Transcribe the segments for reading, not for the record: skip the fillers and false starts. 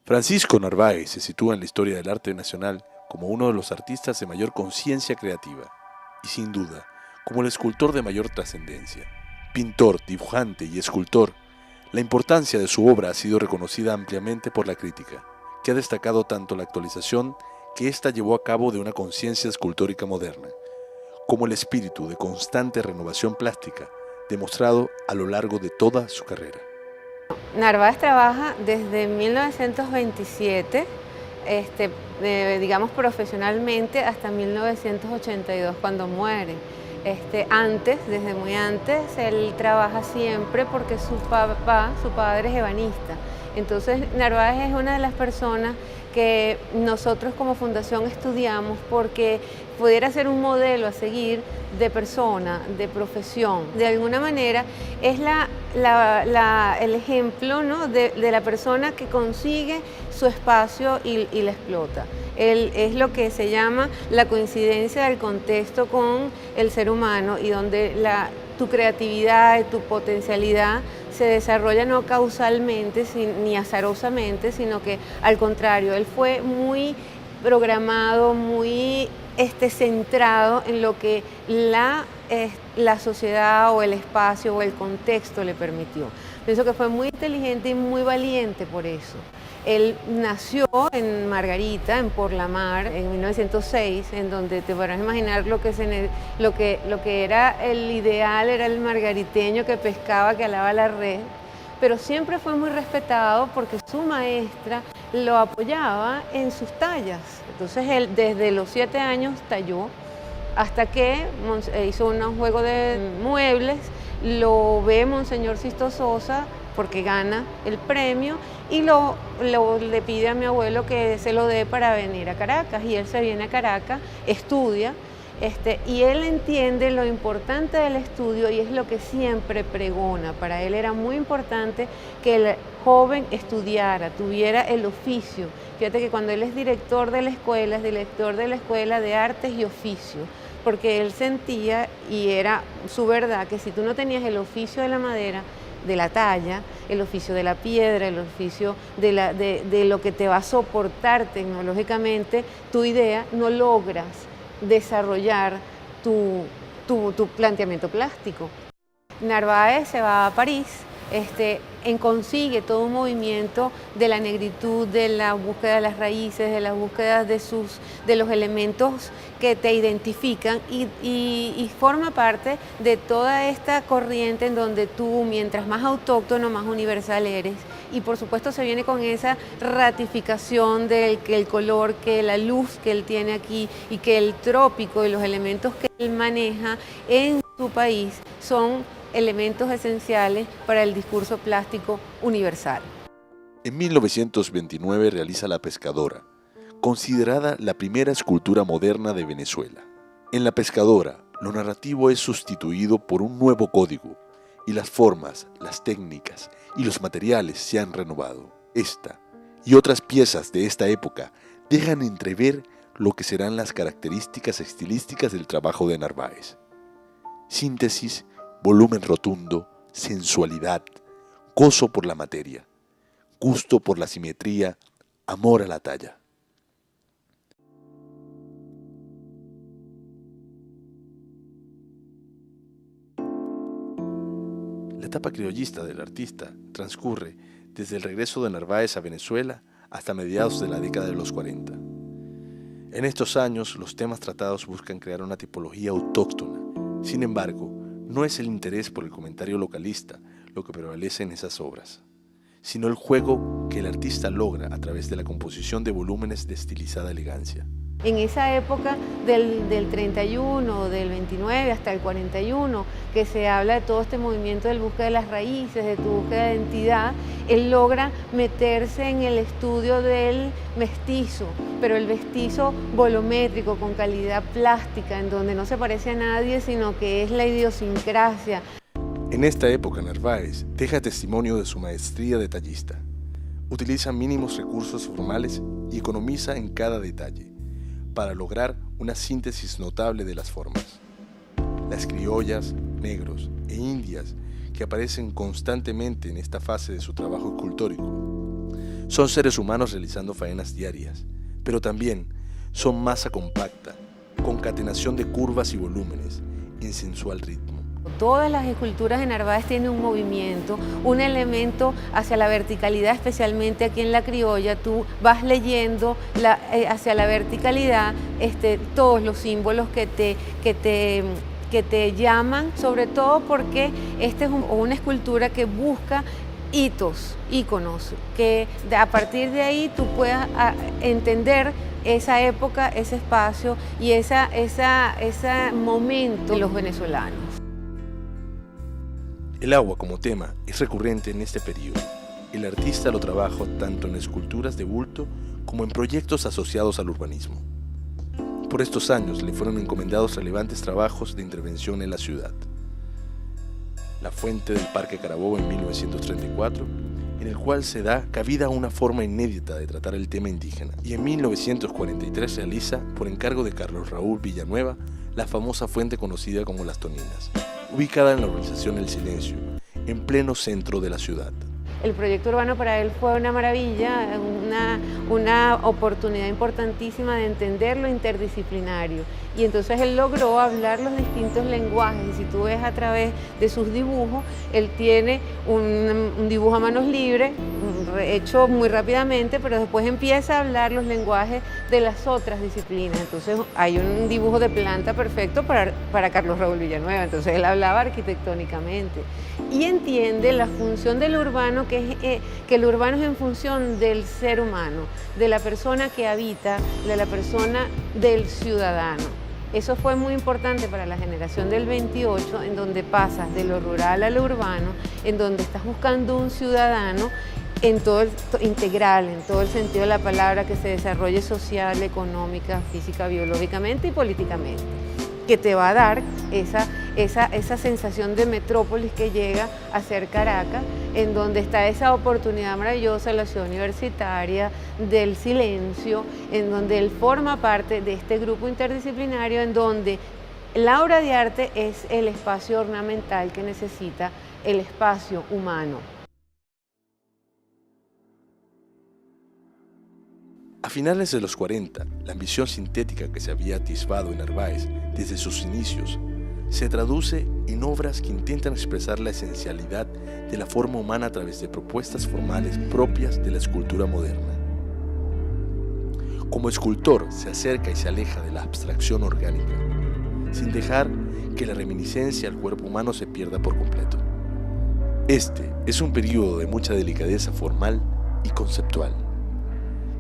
Francisco Narváez se sitúa en la historia del arte nacional como uno de los artistas de mayor conciencia creativa y, sin duda, como el escultor de mayor trascendencia. Pintor, dibujante y escultor, la importancia de su obra ha sido reconocida ampliamente por la crítica, que ha destacado tanto la actualización que ésta llevó a cabo de una conciencia escultórica moderna, como el espíritu de constante renovación plástica demostrado a lo largo de toda su carrera. Narváez trabaja desde 1927, digamos profesionalmente, hasta 1982, cuando muere. Desde muy antes, él trabaja siempre porque su padre es ebanista. Entonces, Narváez es una de las personas que nosotros como fundación estudiamos porque pudiera ser un modelo a seguir de persona, de profesión. De alguna manera es el ejemplo, ¿no?, de la persona que consigue su espacio y la explota. Él es lo que se llama la coincidencia del contexto con el ser humano y donde tu creatividad y tu potencialidad se desarrolla no causalmente ni azarosamente, sino que al contrario, él fue muy programado, muy centrado en lo que la sociedad o el espacio o el contexto le permitió. Pienso que fue muy inteligente y muy valiente por eso. Él nació en Margarita, en Porlamar, en 1906, en donde te podrás imaginar lo que era el ideal, era el margariteño que pescaba, que alaba la red, pero siempre fue muy respetado porque su maestra lo apoyaba en sus tallas. Entonces él desde los 7 años talló hasta que hizo un juego de muebles, lo ve Monseñor Sisto Sosa porque gana el premio y le pide a mi abuelo que se lo dé para venir a Caracas, y él se viene a Caracas, estudia, y él entiende lo importante del estudio y es lo que siempre pregona. Para él era muy importante que el joven estudiara, tuviera el oficio. Fíjate que cuando él es director de la escuela, es director de la Escuela de Artes y Oficios, porque él sentía, y era su verdad, que si tú no tenías el oficio de la madera, de la talla, el oficio de la piedra, el oficio de lo que te va a soportar tecnológicamente tu idea, no logras desarrollar tu planteamiento plástico. Narváez se va a París, consigue todo un movimiento de la negritud, de la búsqueda de las raíces, de la búsqueda de los elementos que te identifican y forma parte de toda esta corriente en donde tú, mientras más autóctono, más universal eres. Y por supuesto se viene con esa ratificación del que el color, que la luz que él tiene aquí y que el trópico y los elementos que él maneja en su país son elementos esenciales para el discurso plástico universal. En 1929 realiza La Pescadora, considerada la primera escultura moderna de Venezuela. En La Pescadora, lo narrativo es sustituido por un nuevo código y las formas, las técnicas y los materiales se han renovado. Esta y otras piezas de esta época dejan entrever lo que serán las características estilísticas del trabajo de Narváez. Síntesis, volumen rotundo, sensualidad, gozo por la materia, gusto por la simetría, amor a la talla. La etapa criollista del artista transcurre desde el regreso de Narváez a Venezuela hasta mediados de la década de los 40. En estos años, los temas tratados buscan crear una tipología autóctona. Sin embargo, no es el interés por el comentario localista lo que prevalece en esas obras, sino el juego que el artista logra a través de la composición de volúmenes de estilizada elegancia. En esa época del 31, del 29 hasta el 41, que se habla de todo este movimiento del búsqueda de las raíces, de tu búsqueda de identidad, él logra meterse en el estudio del mestizo, pero el mestizo volumétrico, con calidad plástica, en donde no se parece a nadie, sino que es la idiosincrasia. En esta época, Narváez deja testimonio de su maestría detallista. Utiliza mínimos recursos formales y economiza en cada detalle, para lograr una síntesis notable de las formas. Las criollas, negros e indias que aparecen constantemente en esta fase de su trabajo escultórico Son seres humanos realizando faenas diarias, pero también son masa compacta, concatenación de curvas y volúmenes, en sensual ritmo. Todas las esculturas de Narváez tienen un movimiento, un elemento hacia la verticalidad, especialmente aquí en La Criolla. Tú vas leyendo hacia la verticalidad todos los símbolos que te llaman, sobre todo porque esta es una escultura que busca hitos, íconos, que a partir de ahí tú puedas entender esa época, ese espacio y ese momento de los venezolanos. El agua como tema es recurrente en este periodo. El artista lo trabaja tanto en esculturas de bulto como en proyectos asociados al urbanismo. Por estos años le fueron encomendados relevantes trabajos de intervención en la ciudad. La fuente del Parque Carabobo en 1934, en el cual se da cabida a una forma inédita de tratar el tema indígena. Y en 1943 realiza, por encargo de Carlos Raúl Villanueva, la famosa fuente conocida como Las Toninas, ubicada en la urbanización El Silencio, en pleno centro de la ciudad. El proyecto urbano para él fue una maravilla, una oportunidad importantísima de entender lo interdisciplinario. Y entonces él logró hablar los distintos lenguajes. Y si tú ves a través de sus dibujos, él tiene un dibujo a manos libres, hecho muy rápidamente, pero después empieza a hablar los lenguajes de las otras disciplinas. Entonces hay un dibujo de planta perfecto para Carlos Raúl Villanueva. Entonces él hablaba arquitectónicamente y entiende la función del urbano, que el urbano es en función del ser humano, de la persona que habita, de la persona del ciudadano. Eso fue muy importante para la generación del 28, en donde pasas de lo rural a lo urbano, en donde estás buscando un ciudadano en todo integral, en todo el sentido de la palabra, que se desarrolle social, económica, física, biológicamente y políticamente, que te va a dar esa sensación de metrópolis que llega a ser Caracas, en donde está esa oportunidad maravillosa, la ciudad universitaria, del silencio, en donde él forma parte de este grupo interdisciplinario, en donde la obra de arte es el espacio ornamental que necesita el espacio humano. A finales de los 40, la ambición sintética que se había atisbado en Narváez desde sus inicios se traduce en obras que intentan expresar la esencialidad de la forma humana a través de propuestas formales propias de la escultura moderna. Como escultor, se acerca y se aleja de la abstracción orgánica, sin dejar que la reminiscencia al cuerpo humano se pierda por completo. Este es un periodo de mucha delicadeza formal y conceptual,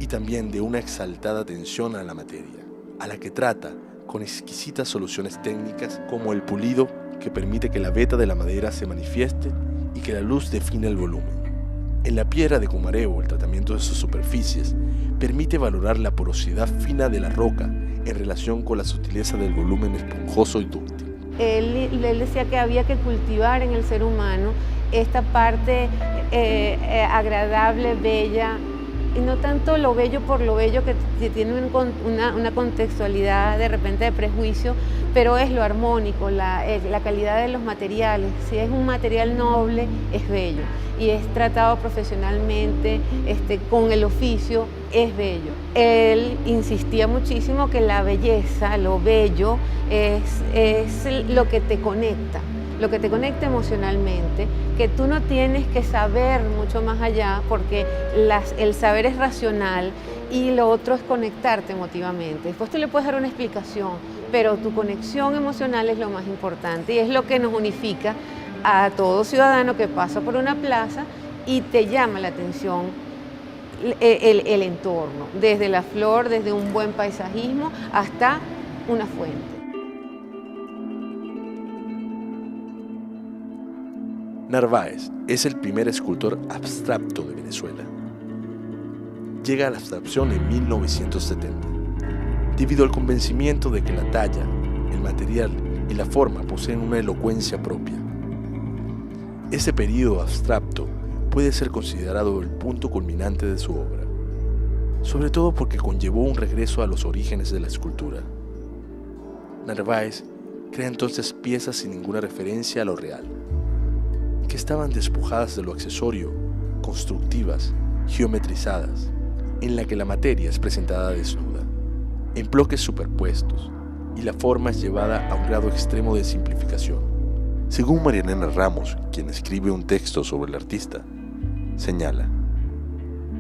y también de una exaltada atención a la materia, a la que trata con exquisitas soluciones técnicas como el pulido, que permite que la veta de la madera se manifieste y que la luz define el volumen. En la piedra de Cumarebo, el tratamiento de sus superficies permite valorar la porosidad fina de la roca en relación con la sutileza del volumen esponjoso y dúctil. Él decía que había que cultivar en el ser humano esta parte agradable, bella, y no tanto lo bello por lo bello, que tiene una contextualidad de repente de prejuicio, pero es lo armónico, la calidad de los materiales. Si es un material noble, es bello, y es tratado profesionalmente, con el oficio, es bello. Él insistía muchísimo que la belleza, lo bello, es lo que te conecta. Lo que te conecta emocionalmente, que tú no tienes que saber mucho más allá, porque el saber es racional y lo otro es conectarte emotivamente. Después tú le puedes dar una explicación, pero tu conexión emocional es lo más importante y es lo que nos unifica a todo ciudadano que pasa por una plaza y te llama la atención el entorno, desde la flor, desde un buen paisajismo hasta una fuente. Narváez es el primer escultor abstracto de Venezuela. Llega a la abstracción en 1970, debido al convencimiento de que la talla, el material y la forma poseen una elocuencia propia. Este periodo abstracto puede ser considerado el punto culminante de su obra, sobre todo porque conllevó un regreso a los orígenes de la escultura. Narváez crea entonces piezas sin ninguna referencia a lo real, que estaban despojadas de lo accesorio, constructivas geometrizadas, en la que la materia es presentada desnuda, en bloques superpuestos, y la forma es llevada a un grado extremo de simplificación. Según Marianela Ramos, quien escribe un texto sobre el artista, señala: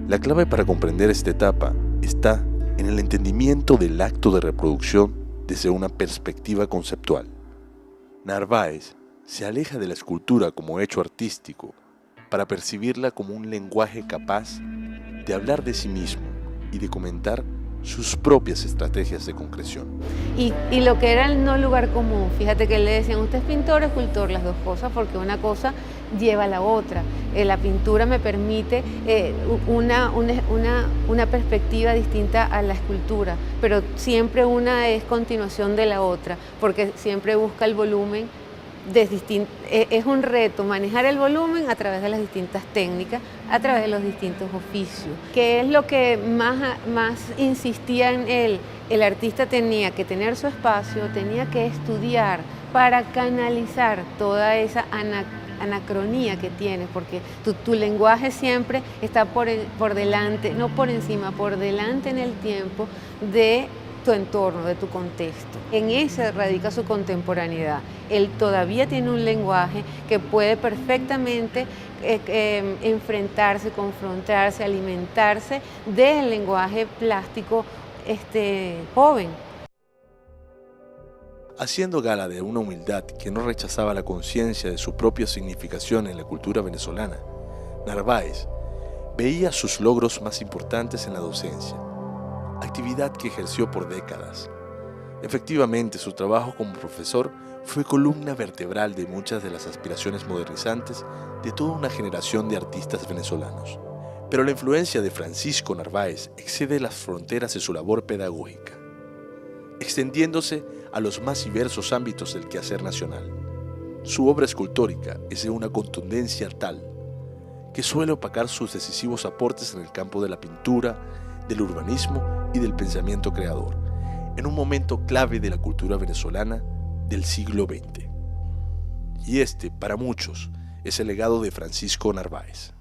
la clave para comprender esta etapa está en el entendimiento del acto de reproducción desde una perspectiva conceptual. Narváez se aleja de la escultura como hecho artístico para percibirla como un lenguaje capaz de hablar de sí mismo y de comentar sus propias estrategias de concreción. Y lo que era el no lugar común, fíjate que le decían, usted es pintor o escultor, las dos cosas, porque una cosa lleva a la otra. La pintura me permite una perspectiva distinta a la escultura, pero siempre una es continuación de la otra, porque siempre busca el volumen. Es un reto manejar el volumen a través de las distintas técnicas, a través de los distintos oficios. ¿Qué es lo que más insistía en él? El artista tenía que tener su espacio, tenía que estudiar para canalizar toda esa anacronía que tienes, porque tu lenguaje siempre está por delante, no por encima, por delante en el tiempo de tu entorno, de tu contexto. En ese radica su contemporaneidad. Él todavía tiene un lenguaje que puede perfectamente enfrentarse, confrontarse, alimentarse del lenguaje plástico joven. Haciendo gala de una humildad que no rechazaba la conciencia de su propia significación en la cultura venezolana, Narváez veía sus logros más importantes en la docencia, actividad que ejerció por décadas. Efectivamente, su trabajo como profesor fue columna vertebral de muchas de las aspiraciones modernizantes de toda una generación de artistas venezolanos. Pero la influencia de Francisco Narváez excede las fronteras de su labor pedagógica, extendiéndose a los más diversos ámbitos del quehacer nacional. Su obra escultórica es de una contundencia tal que suele opacar sus decisivos aportes en el campo de la pintura, del urbanismo y del pensamiento creador, en un momento clave de la cultura venezolana del siglo XX. Y para muchos, es el legado de Francisco Narváez.